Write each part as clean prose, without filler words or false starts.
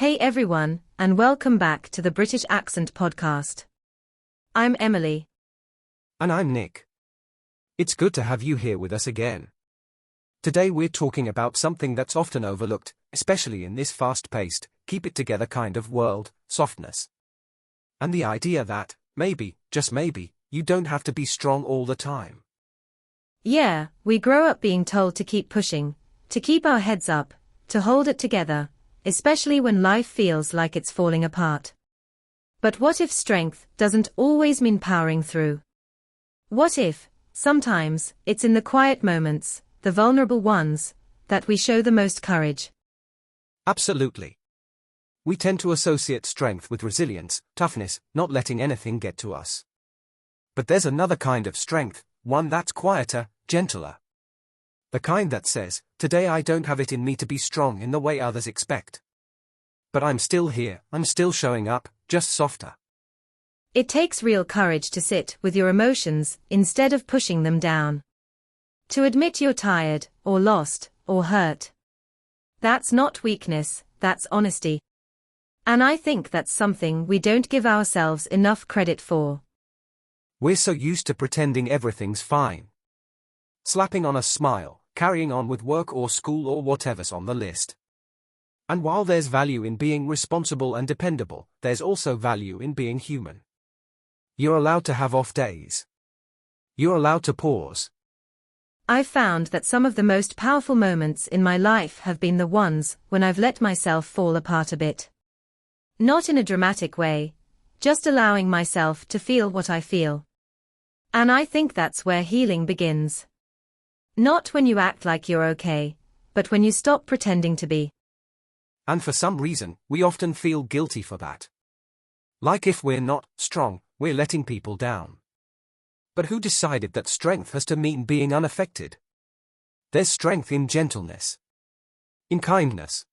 Hey everyone, and welcome back to the British Accent Podcast. I'm Emily. And I'm Nick. It's good to have you here with us again. Today we're talking about something that's often overlooked, especially in this fast-paced, keep-it-together kind of world, softness. And the idea that, maybe, just maybe, you don't have to be strong all the time. Yeah, we grow up being told to keep pushing, to keep our heads up, to hold it together, especially when life feels like it's falling apart. But what if strength doesn't always mean powering through? What if, sometimes, it's in the quiet moments, the vulnerable ones, that we show the most courage? Absolutely. We tend to associate strength with resilience, toughness, not letting anything get to us. But there's another kind of strength, one that's quieter, gentler. The kind that says, today I don't have it in me to be strong in the way others expect. But I'm still here, I'm still showing up, just softer. It takes real courage to sit with your emotions instead of pushing them down. To admit you're tired, or lost, or hurt. That's not weakness, that's honesty. And I think that's something we don't give ourselves enough credit for. We're so used to pretending everything's fine. Slapping on a smile, carrying on with work or school or whatever's on the list. And while there's value in being responsible and dependable, there's also value in being human. You're allowed to have off days. You're allowed to pause. I've found that some of the most powerful moments in my life have been the ones when I've let myself fall apart a bit. Not in a dramatic way, just allowing myself to feel what I feel. And I think that's where healing begins. Not when you act like you're okay, but when you stop pretending to be. And for some reason, we often feel guilty for that. Like if we're not strong, we're letting people down. But who decided that strength has to mean being unaffected? There's strength in gentleness. In kindness.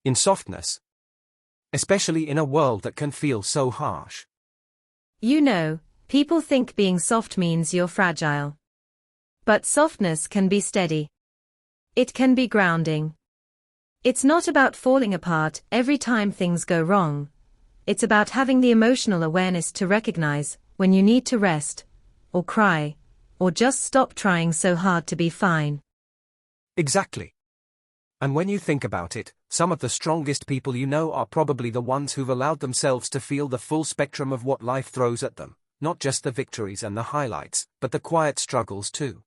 In softness. Especially in a world that can feel so harsh. You know, people think being soft means you're fragile. But softness can be steady. It can be grounding. It's not about falling apart every time things go wrong. It's about having the emotional awareness to recognize when you need to rest, or cry, or just stop trying so hard to be fine. Exactly. And when you think about it, some of the strongest people you know are probably the ones who've allowed themselves to feel the full spectrum of what life throws at them, not just the victories and the highlights, but the quiet struggles too.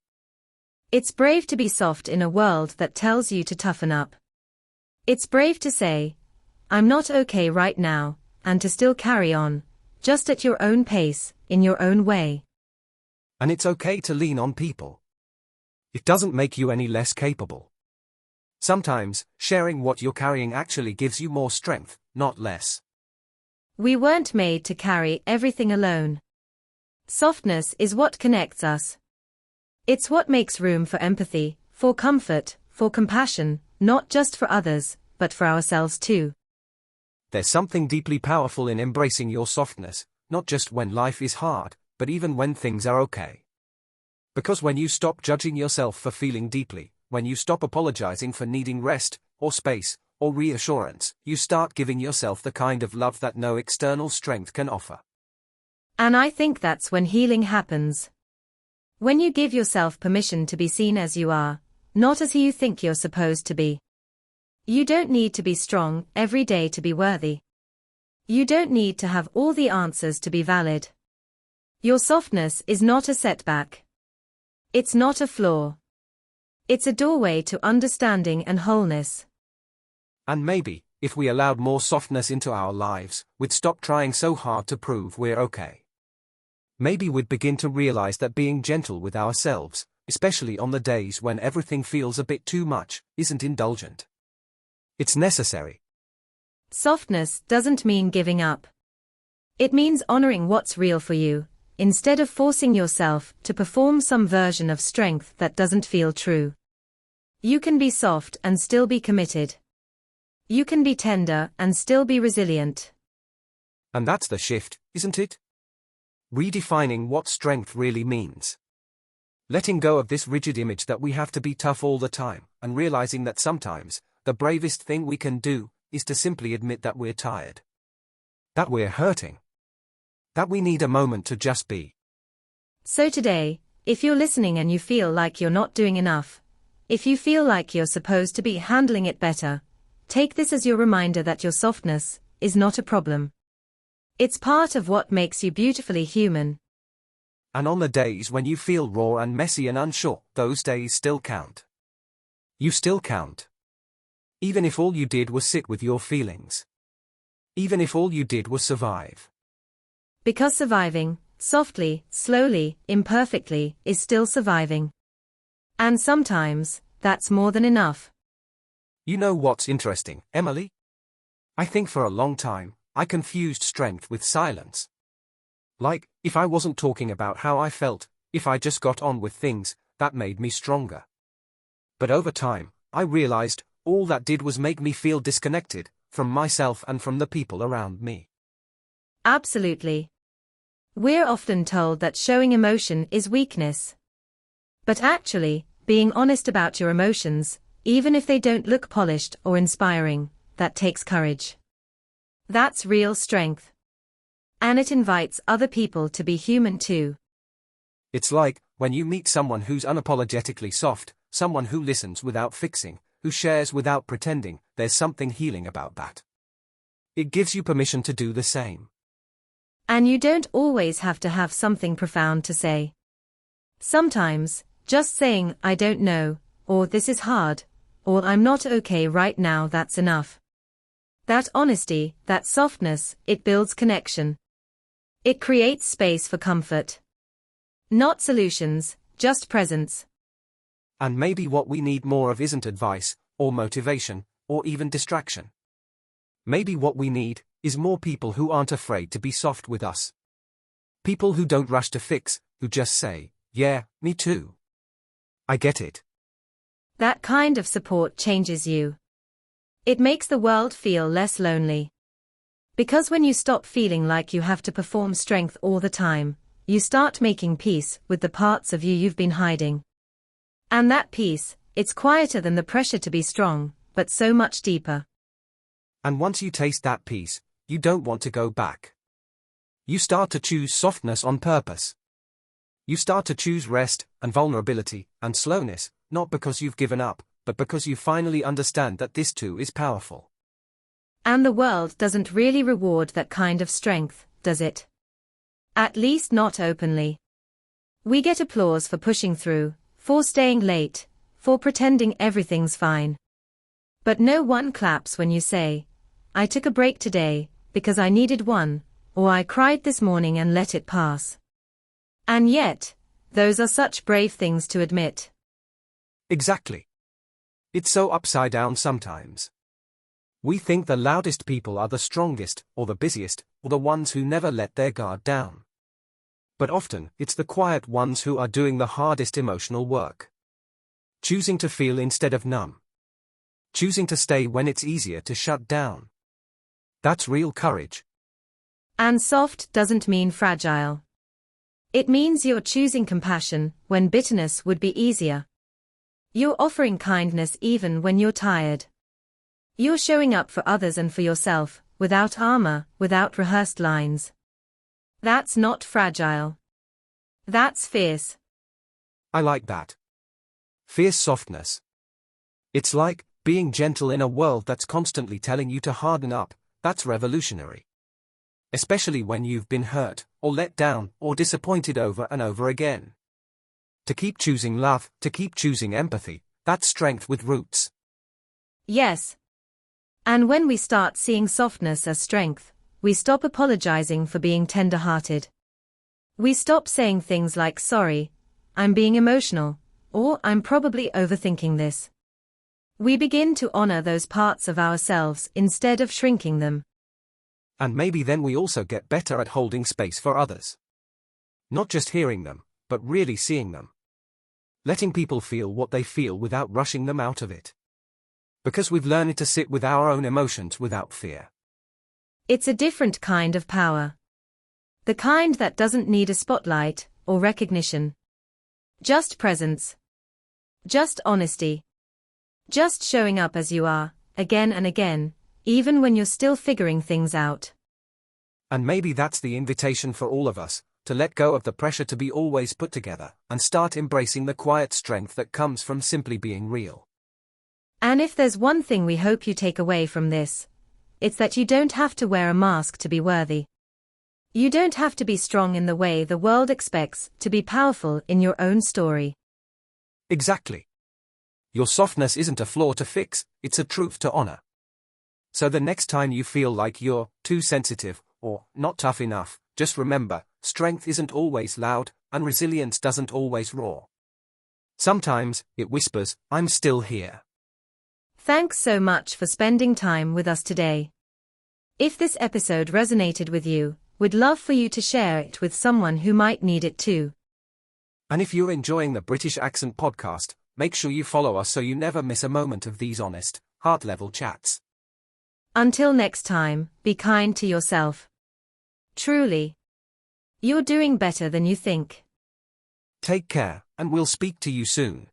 It's brave to be soft in a world that tells you to toughen up. It's brave to say, I'm not okay right now, and to still carry on, just at your own pace, in your own way. And it's okay to lean on people. It doesn't make you any less capable. Sometimes, sharing what you're carrying actually gives you more strength, not less. We weren't made to carry everything alone. Softness is what connects us. It's what makes room for empathy, for comfort, for compassion, not just for others, but for ourselves too. There's something deeply powerful in embracing your softness, not just when life is hard, but even when things are okay. Because when you stop judging yourself for feeling deeply, when you stop apologizing for needing rest, or space, or reassurance, you start giving yourself the kind of love that no external strength can offer. And I think that's when healing happens. When you give yourself permission to be seen as you are, not as you think you're supposed to be. You don't need to be strong every day to be worthy. You don't need to have all the answers to be valid. Your softness is not a setback. It's not a flaw. It's a doorway to understanding and wholeness. And maybe, if we allowed more softness into our lives, we'd stop trying so hard to prove we're okay. Maybe we'd begin to realize that being gentle with ourselves, especially on the days when everything feels a bit too much, isn't indulgent. It's necessary. Softness doesn't mean giving up. It means honoring what's real for you, instead of forcing yourself to perform some version of strength that doesn't feel true. You can be soft and still be committed. You can be tender and still be resilient. And that's the shift, isn't it? Redefining what strength really means. Letting go of this rigid image that we have to be tough all the time, and realizing that sometimes, the bravest thing we can do, is to simply admit that we're tired. That we're hurting. That we need a moment to just be. So today, if you're listening and you feel like you're not doing enough, if you feel like you're supposed to be handling it better, take this as your reminder that your softness is not a problem. It's part of what makes you beautifully human. And on the days when you feel raw and messy and unsure, those days still count. You still count. Even if all you did was sit with your feelings. Even if all you did was survive. Because surviving, softly, slowly, imperfectly, is still surviving. And sometimes, that's more than enough. You know what's interesting, Emily? I think for a long time, I confused strength with silence. Like, if I wasn't talking about how I felt, if I just got on with things, that made me stronger. But over time, I realized, all that did was make me feel disconnected, from myself and from the people around me. Absolutely. We're often told that showing emotion is weakness. But actually, being honest about your emotions, even if they don't look polished or inspiring, that takes courage. That's real strength. And it invites other people to be human too. It's like, when you meet someone who's unapologetically soft, someone who listens without fixing, who shares without pretending, there's something healing about that. It gives you permission to do the same. And you don't always have to have something profound to say. Sometimes, just saying, I don't know, or this is hard, or I'm not okay right now, that's enough. That honesty, that softness, it builds connection. It creates space for comfort. Not solutions, just presence. And maybe what we need more of isn't advice, or motivation, or even distraction. Maybe what we need is more people who aren't afraid to be soft with us. People who don't rush to fix, who just say, yeah, me too. I get it. That kind of support changes you. It makes the world feel less lonely. Because when you stop feeling like you have to perform strength all the time, you start making peace with the parts of you you've been hiding. And that peace, it's quieter than the pressure to be strong, but so much deeper. And once you taste that peace, you don't want to go back. You start to choose softness on purpose. You start to choose rest, and vulnerability, and slowness, not because you've given up, but because you finally understand that this too is powerful. And the world doesn't really reward that kind of strength, does it? At least not openly. We get applause for pushing through, for staying late, for pretending everything's fine. But no one claps when you say, I took a break today, because I needed one, or I cried this morning and let it pass. And yet, those are such brave things to admit. Exactly. It's so upside down sometimes. We think the loudest people are the strongest, or the busiest, or the ones who never let their guard down. But often, it's the quiet ones who are doing the hardest emotional work. Choosing to feel instead of numb. Choosing to stay when it's easier to shut down. That's real courage. And soft doesn't mean fragile. It means you're choosing compassion when bitterness would be easier. You're offering kindness even when you're tired. You're showing up for others and for yourself, without armor, without rehearsed lines. That's not fragile. That's fierce. I like that. Fierce softness. It's like being gentle in a world that's constantly telling you to harden up. That's revolutionary. Especially when you've been hurt, or let down, or disappointed over and over again. To keep choosing love, to keep choosing empathy, that's strength with roots. Yes. And when we start seeing softness as strength, we stop apologizing for being tender-hearted. We stop saying things like, sorry, I'm being emotional, or I'm probably overthinking this. We begin to honor those parts of ourselves instead of shrinking them. And maybe then we also get better at holding space for others. Not just hearing them, but really seeing them. Letting people feel what they feel without rushing them out of it. Because we've learned to sit with our own emotions without fear. It's a different kind of power. The kind that doesn't need a spotlight or recognition. Just presence. Just honesty. Just showing up as you are, again and again, even when you're still figuring things out. And maybe that's the invitation for all of us, to let go of the pressure to be always put together, and start embracing the quiet strength that comes from simply being real. And if there's one thing we hope you take away from this, it's that you don't have to wear a mask to be worthy. You don't have to be strong in the way the world expects to be powerful in your own story. Exactly. Your softness isn't a flaw to fix, it's a truth to honor. So the next time you feel like you're too sensitive or not tough enough, just remember, strength isn't always loud, and resilience doesn't always roar. Sometimes it whispers, "I'm still here." Thanks so much for spending time with us today. If this episode resonated with you, we'd love for you to share it with someone who might need it too. And if you're enjoying the British Accent podcast, make sure you follow us so you never miss a moment of these honest, heart-level chats. Until next time, be kind to yourself. Truly. You're doing better than you think. Take care, and we'll speak to you soon.